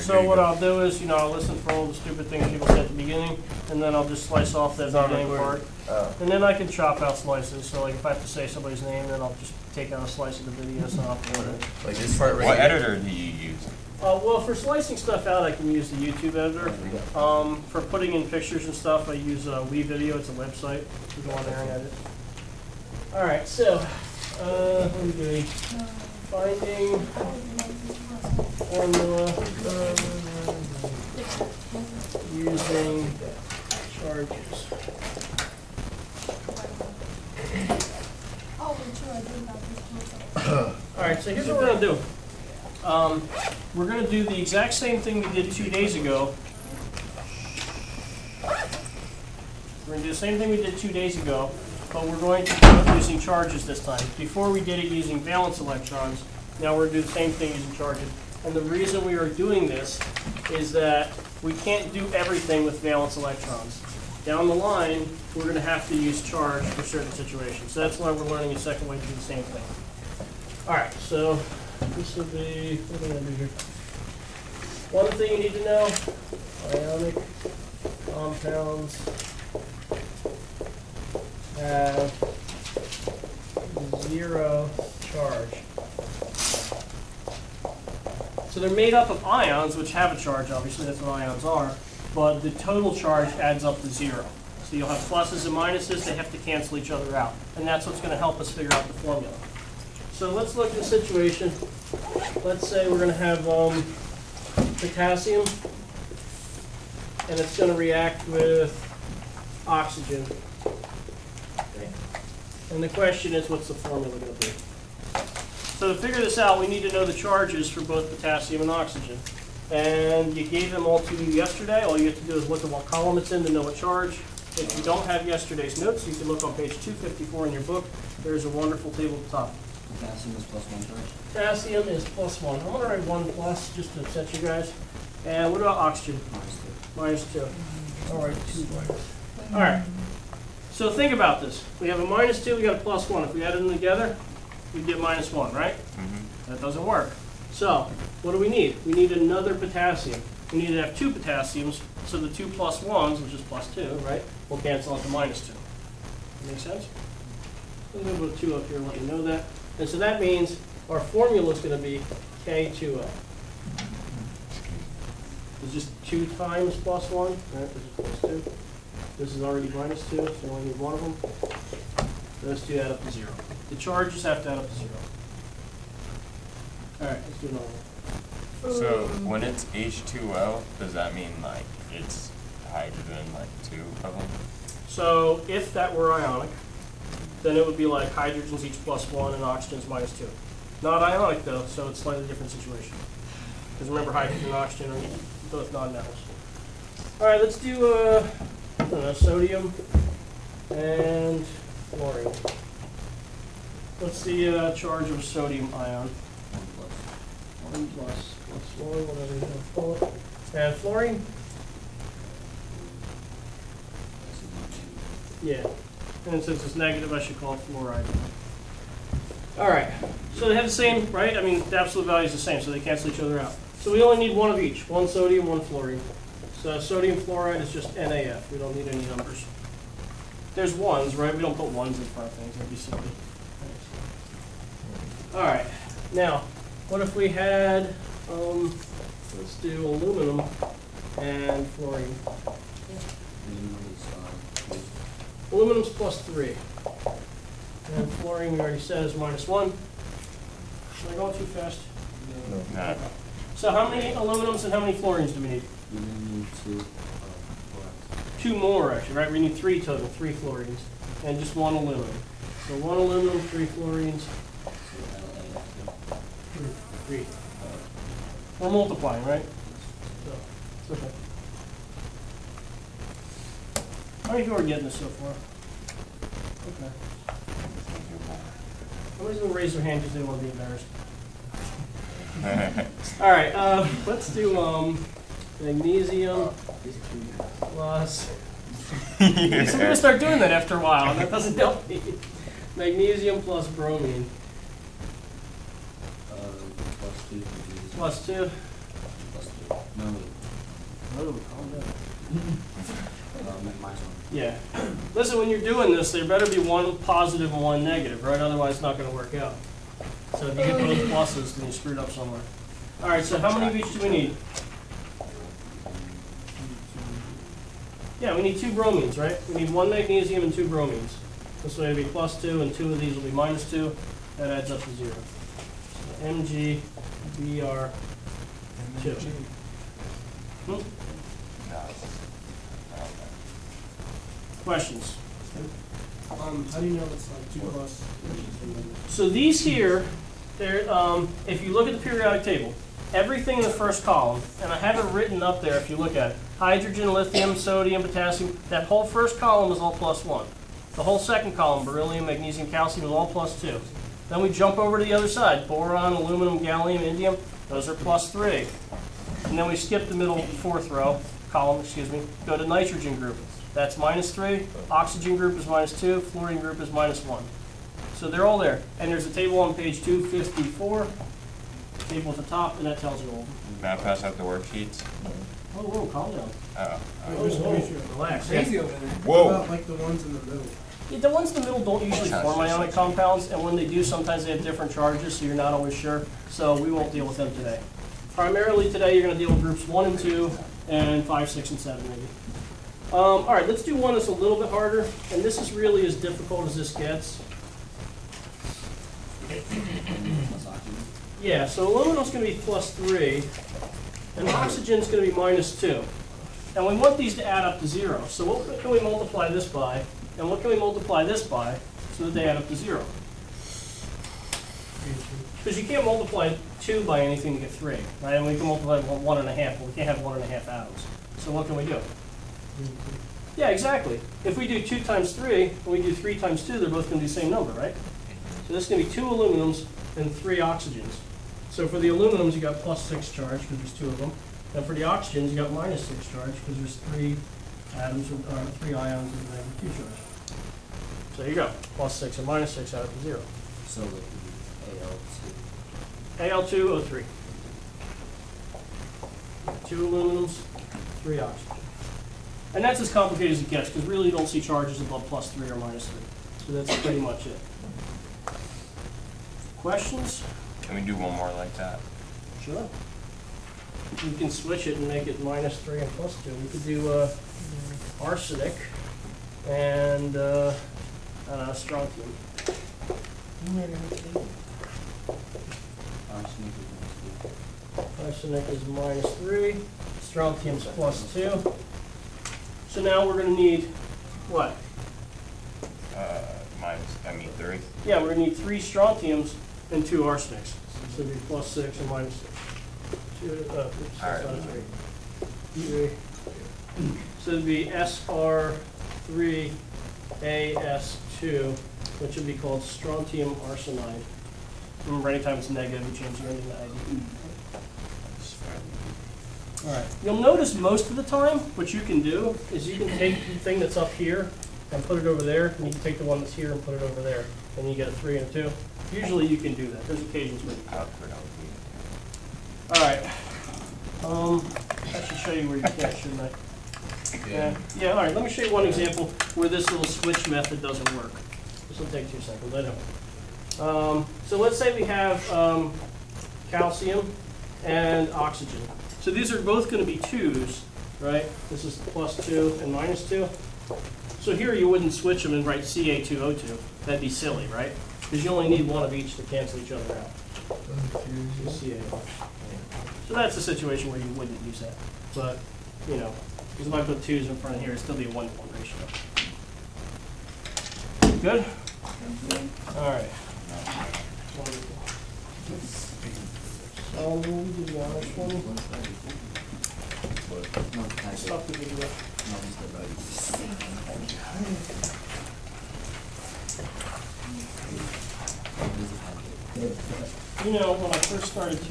So what I'll do is, I'll listen for all the stupid things people say at the beginning, and then I'll just slice off that beginning part. And then I can chop out slices. So like if I have to say somebody's name, then I'll just take out a slice of the video so I'll upload it. Like this part right What here. editor do you use? Well, for slicing stuff out, I can use the YouTube editor. For putting in pictures and stuff, I use WeVideo. It's a website. You go on there and edit. All right, so what are we doing? Finding formula using charges. All right, so here's what we're going to do. We're going to do the exact same thing we did 2 days ago. We're going to do the same thing we did 2 days ago, but we're going to do it using charges this time. Before we did it using valence electrons, now we're going to do the same thing using charges. And the reason we are doing this is that we can't do everything with valence electrons. Down the line, we're going to have to use charge for certain situations. So that's why we're learning a second way to do the same thing. All right, so this will be, what am I going to do here? One thing you need to know, ionic compounds have 0 charge. So they're made up of ions, which have a charge, obviously, that's what ions are, but the total charge adds up to 0. So you'll have pluses and minuses, they have to cancel each other out. And that's what's going to help us figure out the formula. So let's look at the situation. Let's say we're going to have potassium, and it's going to react with oxygen. Okay. And the question is, what's the formula going to be? So to figure this out, we need to know the charges for both potassium and oxygen. And you gave them all to you yesterday. All you have to do is look at what column it's in to know what charge. If you don't have yesterday's notes, you can look on page 254 in your book. There's a wonderful table at the top. Potassium is +1 charge. Potassium is +1. I'm going to write 1 plus just to upset you guys. And what about oxygen? -2. All right, 2 minus. All right. So think about this. We have a -2, we got a +1. If we add them together, we get -1, right? That doesn't work. So what do we need? We need another potassium. We need to have 2 potassiums, so the 2 +1s, which is +2, right, will cancel out to -2. Make sense? I'm going to put 2 up here and let you know that. And so that means our formula is going to be K2O. It's just 2 times +1, right? This is +2. This is already -2, so we only need one of them. Those 2 add up to 0. The charges have to add up to 0. All right, let's do another one. So when it's H2O, does that mean like it's hydrogen, like 2 of them? So if that were ionic, then it would be like hydrogen's each +1 and oxygen's -2. Not ionic though, so it's a slightly different situation. Because remember, hydrogen and oxygen are both non-metals. All right, let's do I don't know, sodium and fluorine. What's the charge of a sodium ion? 1 plus 1, whatever you want to call it. And fluorine? Yeah. And since it's negative, I should call it fluoride. All right. So they have the same, right? I mean, the absolute value is the same, so they cancel each other out. So we only need one of each. 1 sodium, 1 fluorine. So sodium fluoride is just NaF. We don't need any numbers. There's ones, right? We don't put ones in front of things. That'd be silly. All right. Now, what if we had, let's do aluminum and fluorine. Aluminum's +3. And fluorine, we already said, is -1. Am I going too fast? No. So how many aluminums and how many fluorines do we need? We need 2. 2 more, actually, right? We need 3 total, 3 fluorines, and just 1 aluminum. So 1 aluminum, 3 fluorines. 3. We're multiplying, right? So, it's okay. How many people are getting this so far? Okay. Somebody's going to raise their hand because they want to be embarrassed. All right, let's do magnesium plus. So we're going to start doing that after a while, and that doesn't help me. Magnesium plus bromine. +2. +2. Whoa, calm down. Mine's on. Yeah. Listen, when you're doing this, there better be one positive and one negative, right? Otherwise, it's not going to work out. So if you get both pluses, then you screwed up somewhere. All right, so how many of each do we need? Yeah, we need 2 bromines, right? We need 1 magnesium and 2 bromines. This way it'll be +2, and 2 of these will be -2. That adds up to 0. So MgBr2. No. Questions? How do you know it's like 2 plus? So these here, they're, if you look at the periodic table, everything in the first column, and I have it written up there if you look at it, hydrogen, lithium, sodium, potassium, that whole first column is all +1. The whole second column, beryllium, magnesium, calcium, is all +2. Then we jump over to the other side, boron, aluminum, gallium, indium, those are +3. And then we skip the middle 4th row, column, excuse me, go to nitrogen group. That's -3, oxygen group is -2, fluorine group is -1. So they're all there. And there's a table on page 254, table at the top, and that tells you all of them. May I pass out the worksheets? Oh, whoa, calm down. Oh. Relax. Crazy over there. Whoa. What about like the ones in the middle? Yeah, the ones in the middle don't usually form ionic compounds, and when they do, sometimes they have different charges, so you're not always sure. So we won't deal with them today. Primarily today, you're going to deal with groups 1 and 2, and 5, 6, and 7 maybe. All right, let's do one that's a little bit harder, and this is really as difficult as this gets. Plus oxygen. Yeah, so aluminum's going to be +3, and oxygen's going to be -2. And we want these to add up to 0. So what can we multiply this by, and what can we multiply this by, so that they add up to 0? Because you can't multiply 2 by anything to get 3, right? And we can multiply 1.5, but we can't have 1.5 atoms. So what can we do? Yeah, exactly. If we do 2 times 3, and we do 3 times 2, they're both going to be the same number, right? So this is going to be 2 aluminums and 3 oxygens. So for the aluminums, you got +6 charge, because there's 2 of them. And for the oxygens, you got -6 charge, because there's 3 atoms, or 3 ions with -2 charge. So here you go, +6 and -6 out of 0. So it would be Al2. Al2O3. 2 aluminums, 3 oxygen. And that's as complicated as it gets, because really you don't see charges above +3 or -3. So that's pretty much it. Questions? Can we do one more like that? Sure. We can switch it and make it -3 and +2. We could do arsenic and strontium. Arsenic is -3, strontium's +2. So now we're going to need what? 3. Yeah, we're going to need 3 strontiums and 2 arsenics. So it'd be +6 and -6. 2, All right. 3. So it'd be SR3AS2, which would be called strontium arsenide. Remember, anytime it's negative, we change the ending to ID. All right. You'll notice most of the time, what you can do is you can take the thing that's up here and put it over there, and you can take the one that's here and put it over there, and you get a 3 and a 2. Usually you can do that. There's occasions where you can't. All right. I should show you where you can't, shouldn't I? Yeah, all right. Let me show you one example where this little switch method doesn't work. This will take 2 seconds. I know. So let's say we have calcium and oxygen. So these are both going to be 2s, right? This is +2 and -2. So here you wouldn't switch them and write Ca2O2. That'd be silly, right? Because you only need one of each to cancel each other out. Ca. So that's a situation where you wouldn't use that. But, you know, because if I put 2s in front of here, it'd still be a 1-to-1 ratio. Good? All right. Wonderful. So we'll do the honors one. No, that's it. Stop the video. No, it's the right. You know, when I first started